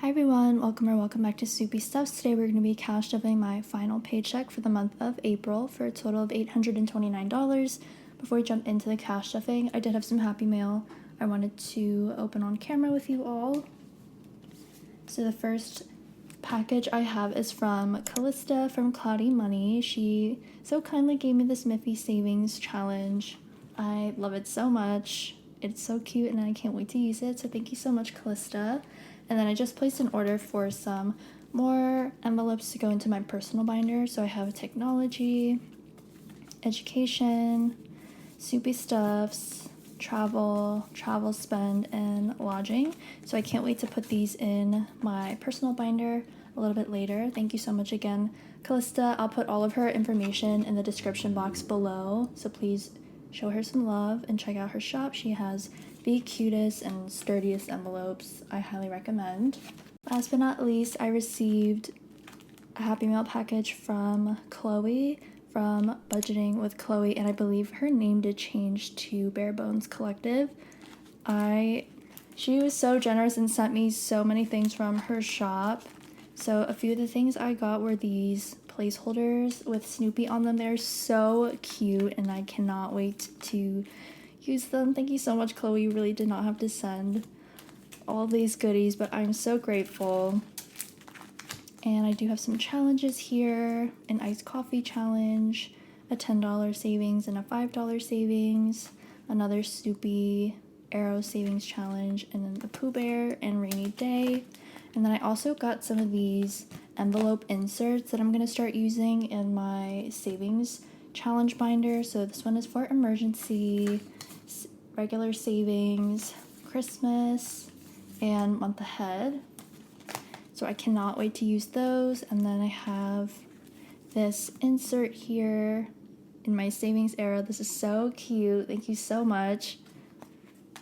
Hi everyone, welcome back to Soupy Stuffs. Today we're going to be cash stuffing my final paycheck for the month of April for a total of $829. Before we jump into the cash stuffing, I did have some happy mail I wanted to open on camera with you all. So the first package I have is from Callista from cloudymoney. She so kindly gave me this Miffy Savings Challenge. I love it so much. It's so cute and I can't wait to use it, so thank you so much, Callista. And then I just placed an order for some more envelopes to go into my personal binder. So I have technology, education, soupy stuffs, travel spend, and lodging. So I can't wait to put these in my personal binder a little bit later. Thank you so much again, Callista. I'll put all of her information in the description box below, so please show her some love and check out her shop. She has the cutest and sturdiest envelopes. I highly recommend. Last but not least, I received a Happy Mail package from Chloe from Budgeting with Chloe, and I believe her name did change to Bare Bones Collective. She was so generous and sent me so many things from her shop. So a few of the things I got were these placeholders with Snoopy on them. They're so cute and I cannot wait to use them. Thank you so much, Chloe. You really did not have to send all these goodies, but I'm so grateful. And I do have some challenges here: an iced coffee challenge, a $10 savings and a $5 savings, another Snoopy Arrow savings challenge, and then the Pooh Bear and Rainy Day. And then I also got some of these envelope inserts that I'm going to start using in my savings challenge binder. So this one is for emergency, regular savings, Christmas, and month ahead. So I cannot wait to use those. And then I have this insert here in my savings arrow. This is so cute. Thank you so much.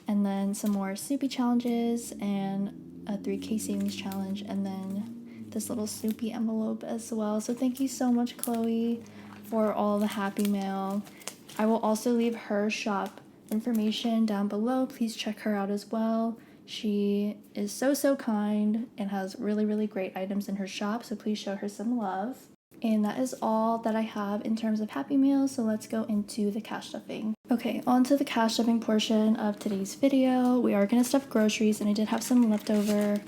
And then some more Snoopy challenges and a 3K savings challenge, and then this little Snoopy envelope as well. So thank you so much, Chloe, for all the happy mail. I will also leave her shop information down below. Please check her out as well. She is so kind and has really great items in her shop, so please show her some love. And that is all that I have in terms of happy meals, so let's go into the cash stuffing. Okay, on to the cash stuffing portion of today's video. We are going to stuff groceries, and I did have some leftover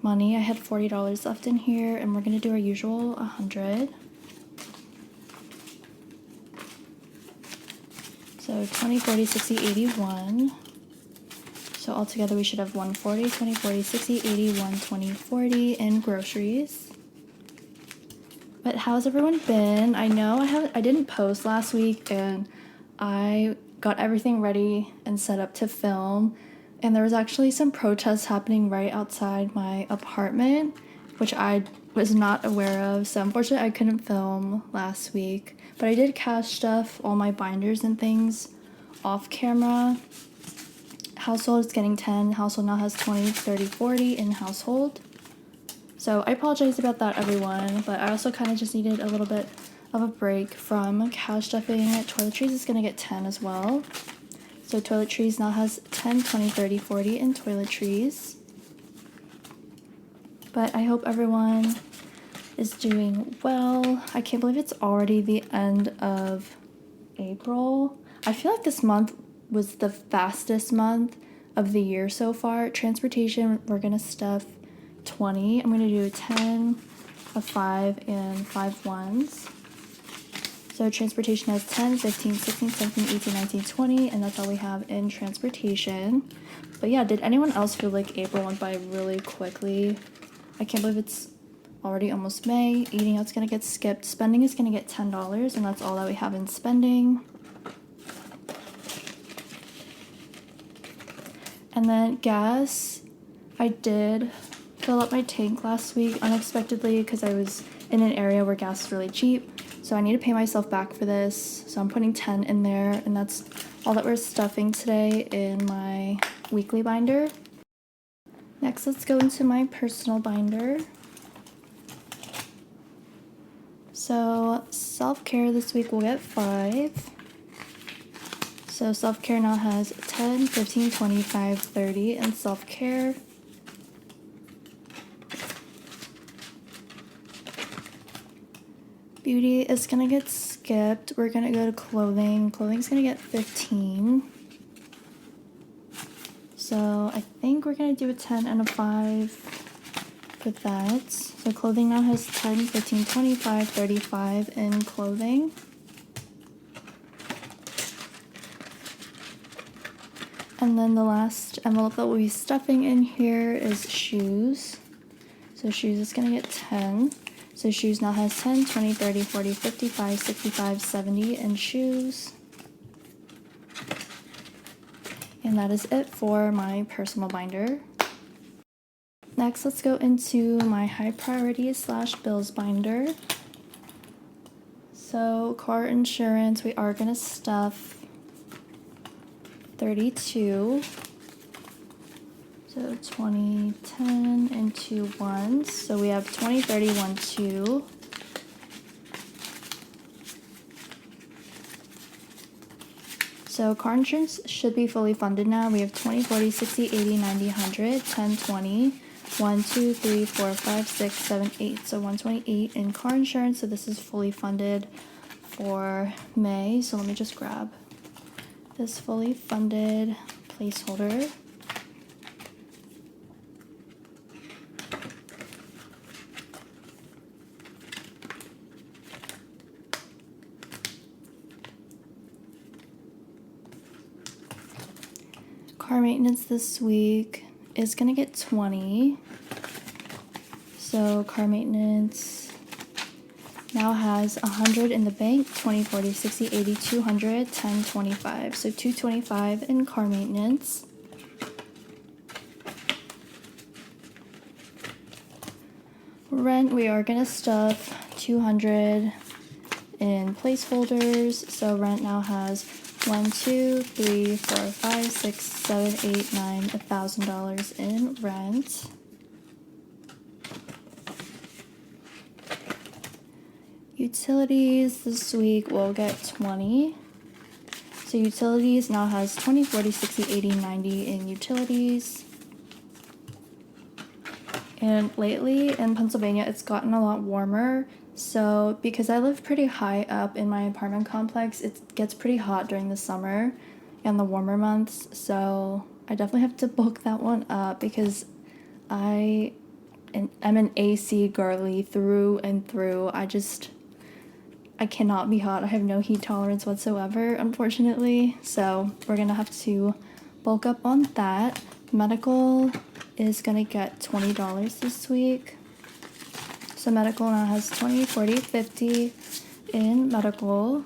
money. I had $40 left in here, and we're going to do our usual $100. So 20, 40, 60, 81. So altogether we should have 140, 20, 40, 60, 80, 120, 40 in groceries. But how's everyone been? I know I didn't post last week, and I got everything ready and set up to film, and there was actually some protests happening right outside my apartment, which I was not aware of, so unfortunately I couldn't film last week. But I did cash stuff all my binders and things off camera. Household is getting 10. Household now has 20, 30, 40 in household. So I apologize about that, everyone, but I also kind of just needed a little bit of a break from cash stuffing. Toiletries is going to get 10 as well. So toiletries now has 10, 20, 30, 40 in toiletries. But I hope everyone is doing well. I can't believe it's already the end of April. I feel like this month was the fastest month of the year so far. Transportation, we're going to stuff 20. I'm going to do a 10, a 5, and 5 ones. So transportation has 10, 15, 16, 17, 18, 19, 20, and that's all we have in transportation. But yeah, did anyone else feel like April went by really quickly? I can't believe it's already almost May. Eating out's going to get skipped. Spending is going to get $10, and that's all that we have in spending. And then gas, I did fill up my tank last week unexpectedly because I was in an area where gas is really cheap. So I need to pay myself back for this. So I'm putting 10 in there, and that's all that we're stuffing today in my weekly binder. Next, let's go into my personal binder. So self-care this week will get 5. So self-care now has 10, 15, 25, 30 in self-care. Beauty is gonna get skipped. We're gonna go to clothing. Clothing's gonna get 15. So I think we're gonna do a 10 and a 5 for that. So clothing now has 10, 15, 25, 35 in clothing. And then the last envelope that we'll be stuffing in here is shoes. So shoes is gonna get 10. So shoes now has 10, 20, 30, 40, 55, 65, 70 in shoes. And that is it for my personal binder. Next, let's go into my high priority / bills binder. So car insurance, we are gonna stuff 32. So 20, 10, and 2 ones. So we have 20, 30, 1, 2. So car insurance should be fully funded now. We have 20, 40, 60, 80, 90, 100, 10, 20, 1, 2, 3, 4, 5, 6, 7, 8. So 128 in car insurance. So this is fully funded for May. So let me just grab this fully funded placeholder. Car maintenance this week is gonna get 20. So car maintenance now has 100 in the bank, 20, 40, 60, 80, 200, 10, 25. So 225 in car maintenance. Rent, we are gonna stuff 200 in placeholders. So rent now has 1, 2, 3, 4, 5, 6, 7, 8, 9, $1,000 in rent. Utilities this week will get 20. So utilities now has 20, 40, 60, 80, 90 in utilities. And lately in Pennsylvania, it's gotten a lot warmer. So because I live pretty high up in my apartment complex, it gets pretty hot during the summer and the warmer months. So I definitely have to bulk that one up because I'm an AC girly through and through. I cannot be hot. I have no heat tolerance whatsoever, unfortunately. So we're gonna have to bulk up on that. Medical is gonna get $20 this week. So medical now has 20, 40, 50 in medical.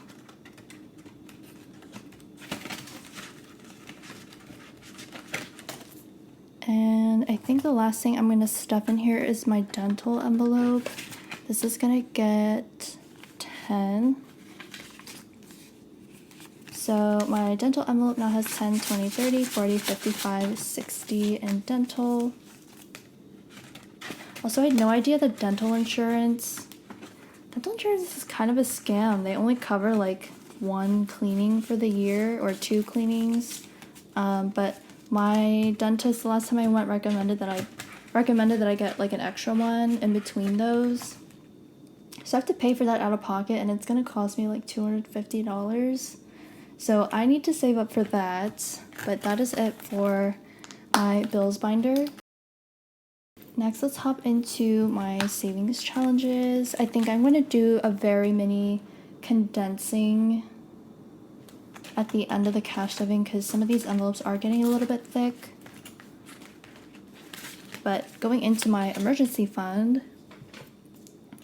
And I think the last thing I'm gonna stuff in here is my dental envelope. This is gonna get 10. So my dental envelope now has 10, 20, 30, 40, 55, 60 in dental. Also, I had no idea that dental insurance is kind of a scam. They only cover like 1 cleaning for the year or 2 cleanings. But my dentist, the last time I went, recommended that I get like an extra one in between those. So I have to pay for that out of pocket, and it's gonna cost me like $250. So I need to save up for that. But that is it for my bills binder. Next, let's hop into my savings challenges. I think I'm going to do a very mini condensing at the end of the cash stuffing because some of these envelopes are getting a little bit thick. But going into my emergency fund,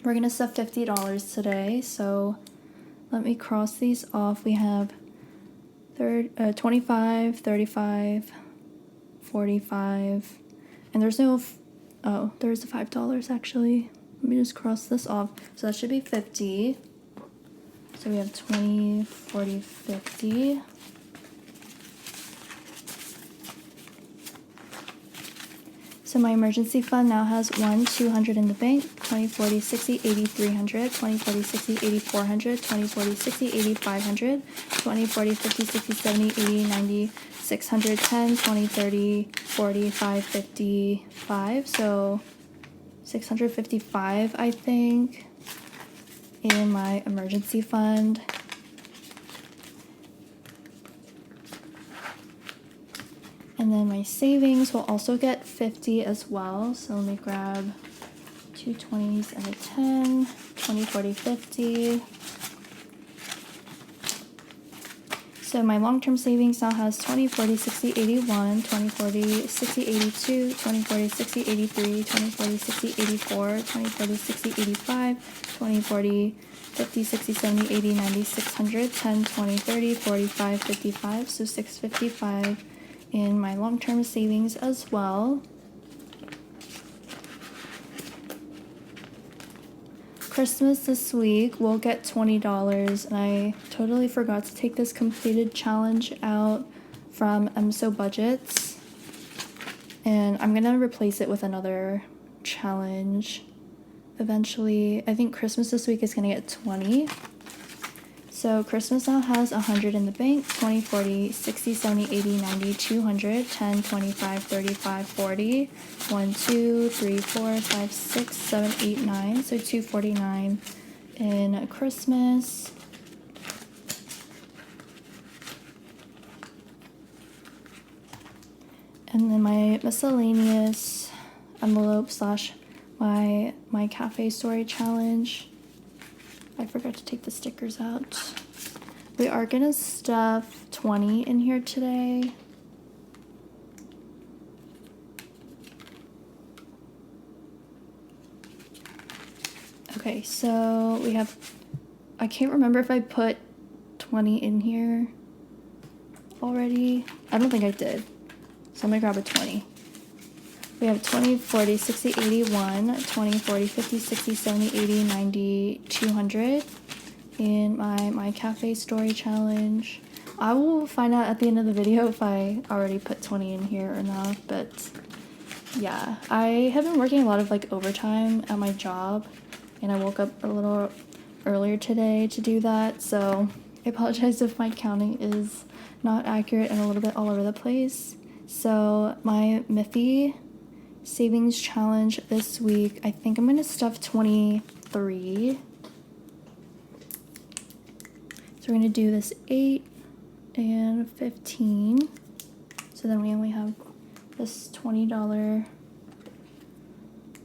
we're going to stuff $50 today. So let me cross these off. We have 25, 35, 45, and there's no... Oh, there's the $5 actually. Let me just cross this off. So that should be 50. So we have 20, 40, 50. So my emergency fund now has 200 in the bank, 20, 40, 60, 80, 300, 20, 40, 60, 80, 400, 20, 40, 60, 80, 500, 20, 40, 50, 60, 70, 80, 90, 600, 10, 20, 30, 45, 55. So 655, I think. in my emergency fund. And then my savings will also get 50 as well. So let me grab 2 20s and a 10, 20, 40, 50. So my long-term savings now has 20, 40, 60, 81, 20, 40, 60, 82, 20, 40, 60, 83, 20, 40, 60, 84, 20, 40, 60, 85, 20, 40, 50, 60, 70, 80, 90, 600, 10, 20, 30, 45, 55. So 655 in my long-term savings as well. Christmas this week we'll get $20, and I totally forgot to take this completed challenge out from So Budgets, and I'm gonna replace it with another challenge eventually. I think Christmas this week is gonna get 20. So Christmas now has 100 in the bank, 20, 40, 60, 70, 80, 90, 200, 10, 25, 35, 40, 1, 2, 3, 4, 5, 6, 7, 8, 9. So 249 in Christmas. And then my miscellaneous envelope slash my cafe story challenge. I forgot to take the stickers out. We are gonna stuff 20 in here today. Okay, so we have, I can't remember if I put 20 in here already. I don't think I did. So I'm gonna grab a 20. We have 20, 40, 60, 81, 20, 40, 50, 60, 70, 80, 90, 200 in my cafe story challenge. I will find out at the end of the video if I already put 20 in here or not, but yeah. I have been working a lot of like overtime at my job, and I woke up a little earlier today to do that, so I apologize if my counting is not accurate and a little bit all over the place. So my Miffy savings challenge this week, I think I'm gonna stuff 23. So we're gonna do this 8 and 15. So then we only have this $20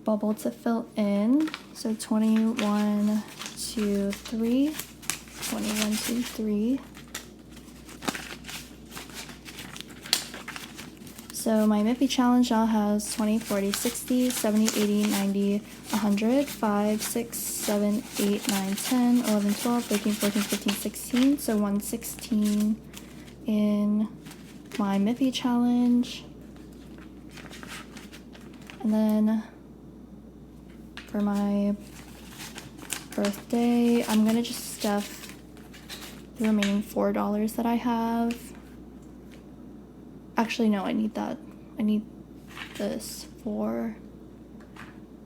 bubble to fill in. So 21, 2, 3, 21, 2, 3. So my Miffy challenge now has 20, 40, 60, 70, 80, 90, 100, 5, 6, 7, 8, 9, 10, 11, 12, 13, 14, 15, 16. So 116 in my Miffy challenge. And then for my birthday, I'm gonna just stuff the remaining $4 that I have. Actually, no, I need that. I need this for,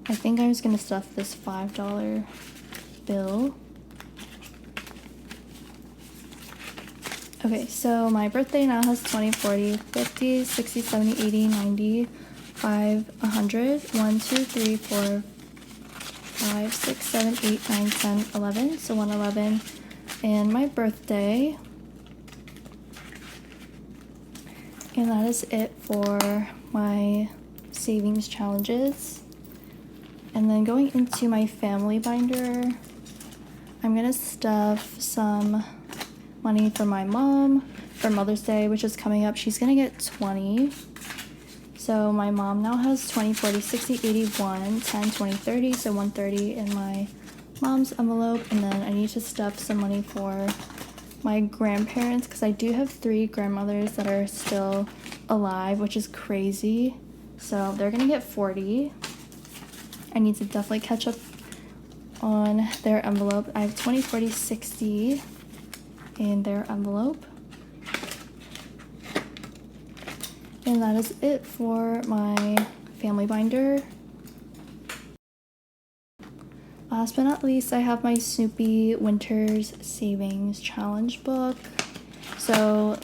I think I'm just gonna stuff this $5 bill. Okay, so my birthday now has 20, 40, 50, 60, 70, 80, 90, 5, 100, 1, 2, 3, 4, 5, 6, 7, 8, 9, 10, 11. So 111 and my birthday. And that is it for my savings challenges. And then going into my family binder, I'm gonna stuff some money for my mom for Mother's Day, which is coming up. She's gonna get 20. So my mom now has 20, 40, 60, 81, 10, 20, 30. So 130 in my mom's envelope. And then I need to stuff some money for my grandparents, because I do have 3 grandmothers that are still alive, which is crazy. So they're gonna get 40. I need to definitely catch up on their envelope. I have 20, 40, 60 in their envelope. And that is it for my family binder. Last but not least, I have my Snoopy Winter's Savings Challenge book. So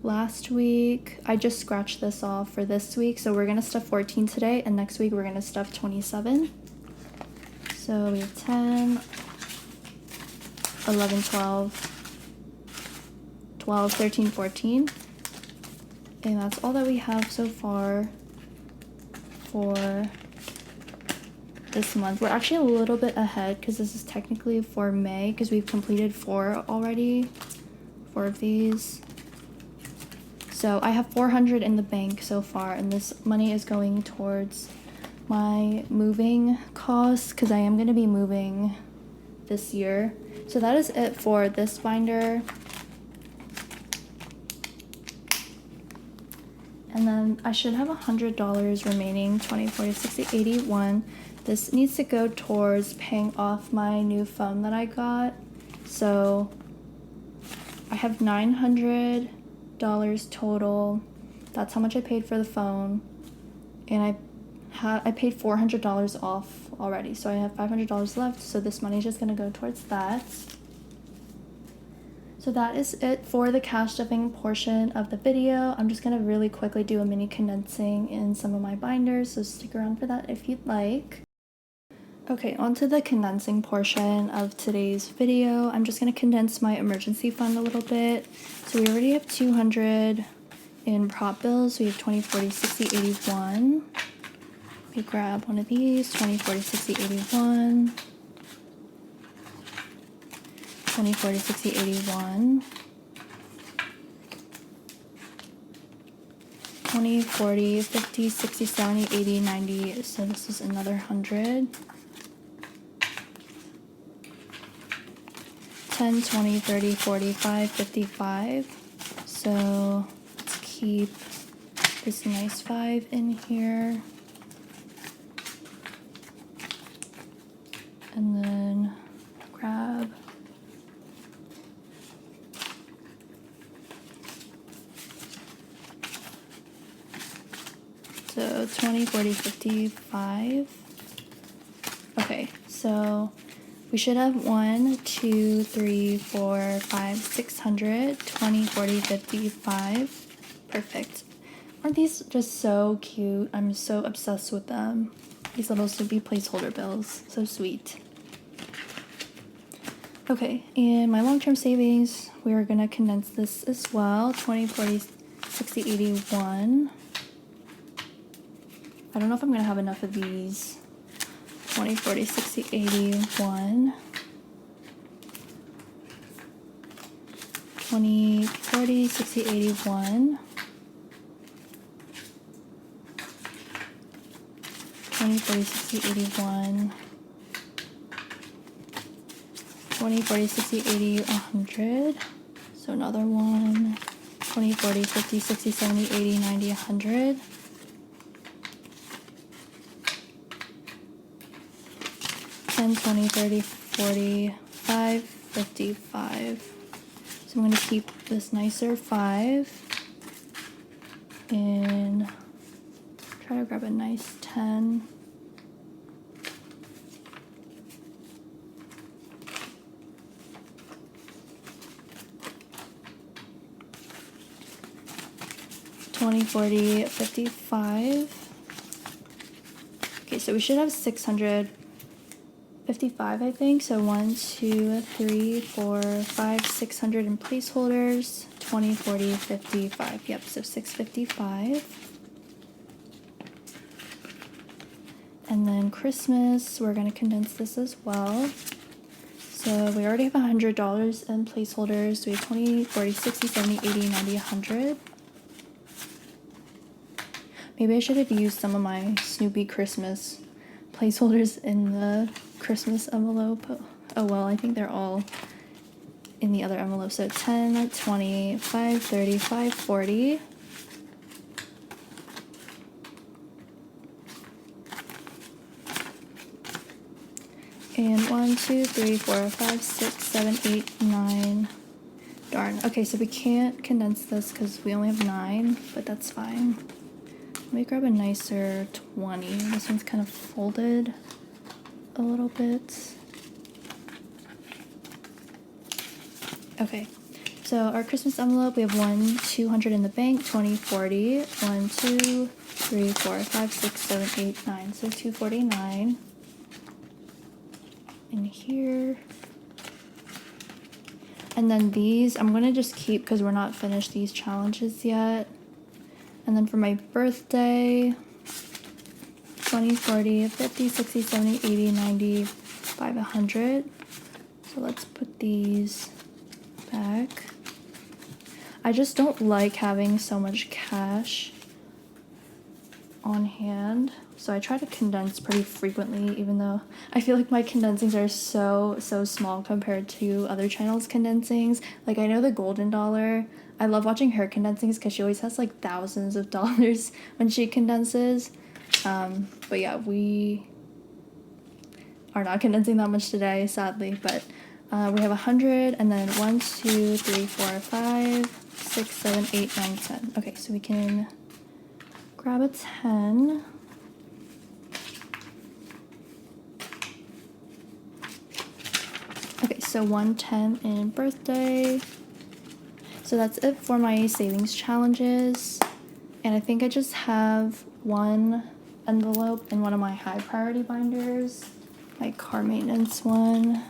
last week, I just scratched this off for this week. So we're gonna stuff 14 today, and next week we're gonna stuff 27. So we have 10, 11, 12, 13, 14. And that's all that we have so far for this month. We're actually a little bit ahead because this is technically for May because we've completed 4 already. 4 of these. So I have 400 in the bank so far, and this money is going towards my moving costs because I am going to be moving this year. So that is it for this binder. And then I should have $100 remaining, 20, 40, 60, 81. This needs to go towards paying off my new phone that I got. So I have $900 total. That's how much I paid for the phone. And I paid $400 off already. So I have $500 left. So this money is just going to go towards that. So that is it for the cash stuffing portion of the video. I'm just going to really quickly do a mini condensing in some of my binders, so stick around for that if you'd like. Okay, on to the condensing portion of today's video. I'm just going to condense my emergency fund a little bit. So we already have 200 in prop bills. We have 20, 40, 60, 81. We grab one of these, 20, 40, 60, 81. 20, 40, 60, 81, 20, 40, 50, 60, 70, 80, 90, so this is another 100, 10, 20, 30, 45, 55, so let's keep this nice 5 in here, and then grab so 20, 40, 55. Okay, so we should have 1, 2, 3, 4, 5, 600, 20, 40, 55. Perfect. Aren't these just so cute? I'm so obsessed with them. These little Snoopy placeholder bills. So sweet. Okay, and my long-term savings, we are going to condense this as well. 20, 40, 60, 81. I don't know if I'm going to have enough of these. 20, 40, 60, 81. 20, 40, 60, 81. 20, 40, 60, 81. 20, 40, 60, 80, 100. So another one. 20, 40, 50, 60, 70, 80, 90, 100. 10, 20, 30, 40, 5, 55. So I'm going to keep this nicer 5 and try to grab a nice 10. $20, $40, $55. Okay, so we should have 655, I think. So 1, 2, 3, 4, 5, 600 in placeholders. 20, 40, 55. Yep, so 655. And then Christmas, we're going to condense this as well. So we already have $100 in placeholders. We have 20, 40, 60, 70, 80, 90, 100. Maybe I should have used some of my Snoopy Christmas placeholders in the Christmas envelope. Oh well, I think they're all in the other envelope. So 10, 20, 5, 30, 5, 40. And 1, 2, 3, 4, 5, 6, 7, 8, 9. Darn. Okay, so we can't condense this because we only have 9, but that's fine. Let me grab a nicer 20. This one's kind of folded a little bit. Okay, so our Christmas envelope, we have 1, 200 in the bank, 20, 40. 1, 2, 3, 4, 5, 6, 7, 8, 9. So 249 in here. And then these I'm gonna just keep because we're not finished these challenges yet. And then for my birthday, 20, 40, 50, 60, 70, 80, 90, 500. So let's put these back. I just don't like having so much cash on hand. So I try to condense pretty frequently, even though I feel like my condensings are so small compared to other channels' condensings. Like, I know the Golden Dollar, I love watching her condensings because she always has like thousands of dollars when she condenses. But yeah, we are not condensing that much today, sadly. But we have 100, and then 1, 2, 3, 4, 5, 6, 7, 8, 9, 10. Okay, so we can grab a 10. Okay, so 110 in birthday. So that's it for my savings challenges. And I think I just have one envelope in one of my high priority binders, my car maintenance one.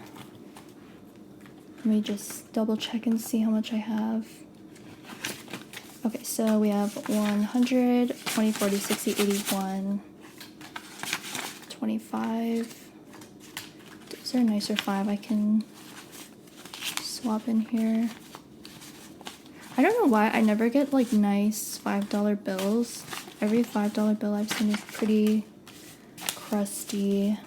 Let me just double check and see how much I have. Okay, so we have 100, 20, 40, 60, 81, 25. Is there a nicer 5 I can swap in here? I don't know why I never get like nice $5 bills. Every $5 bill I've seen is pretty crusty.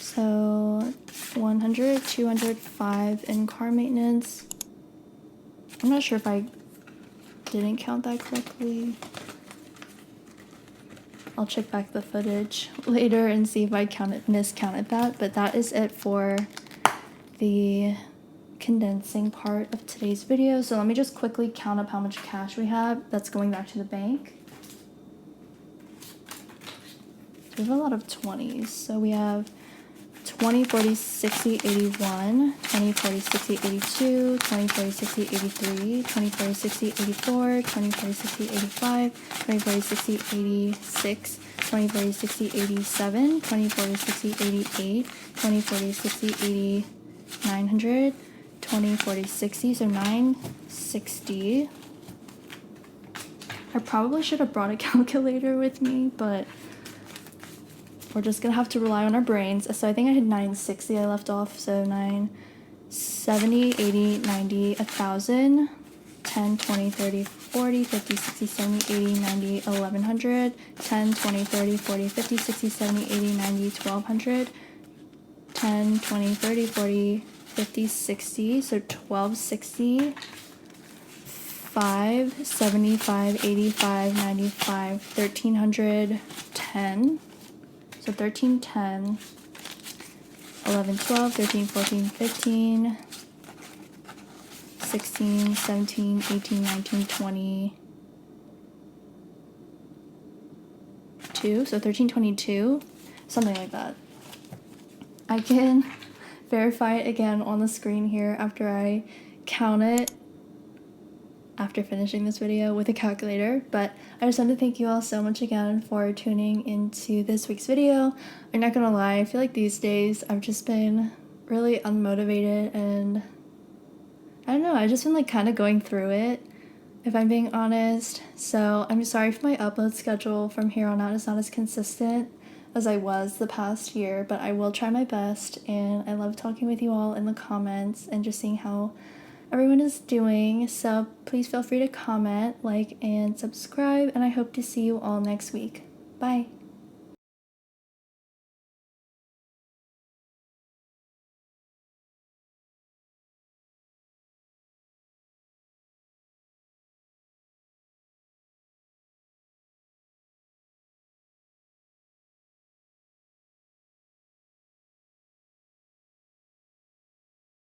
So 100, 200, 5 in car maintenance. I'm not sure if I didn't count that correctly. I'll check back the footage later and see if I miscounted that, but that is it for the condensing part of today's video. So let me just quickly count up how much cash we have that's going back to the bank. So we have a lot of 20s. So we have 20, 40, 60, 81, 20, 40, 60, 82, 20, 40, 60, 83, 20, 40, 60, 84, 20, 40, 60, 85, 20, 40, 60, 86, 20, 40, 60, 87, 20, 40, 60, 88, 20, 40, 60, 80, 900, 20, 40, 60, so 960. I probably should have brought a calculator with me, but we're just gonna have to rely on our brains. So I think I had 960 I left off, so 970, 80, 90, 1000, 10, 20, 30, 40, 50, 60, 70, 80, 90, 1100, 10, 20, 30, 40, 50, 60, 70, 80, 90, 1200, 10, 20, 30, 40, 50, 60, so 1260, 5, 75, 85, 95, 1310. So 13, 10, 11, 12, 13, 14, 15, 16, 17, 18, 19, 20, 2. So 13, 22, something like that. I can verify it again on the screen here after I count it after finishing this video with a calculator, but I just want to thank you all so much again for tuning into this week's video. I'm not gonna lie, I feel like these days I've just been really unmotivated, and I don't know, I've just been like kind of going through it, if I'm being honest. So I'm sorry if my upload schedule from here on out is not as consistent as I was the past year, but I will try my best, and I love talking with you all in the comments and just seeing how everyone is doing. So please feel free to comment, like, and subscribe, and I hope to see you all next week. Bye!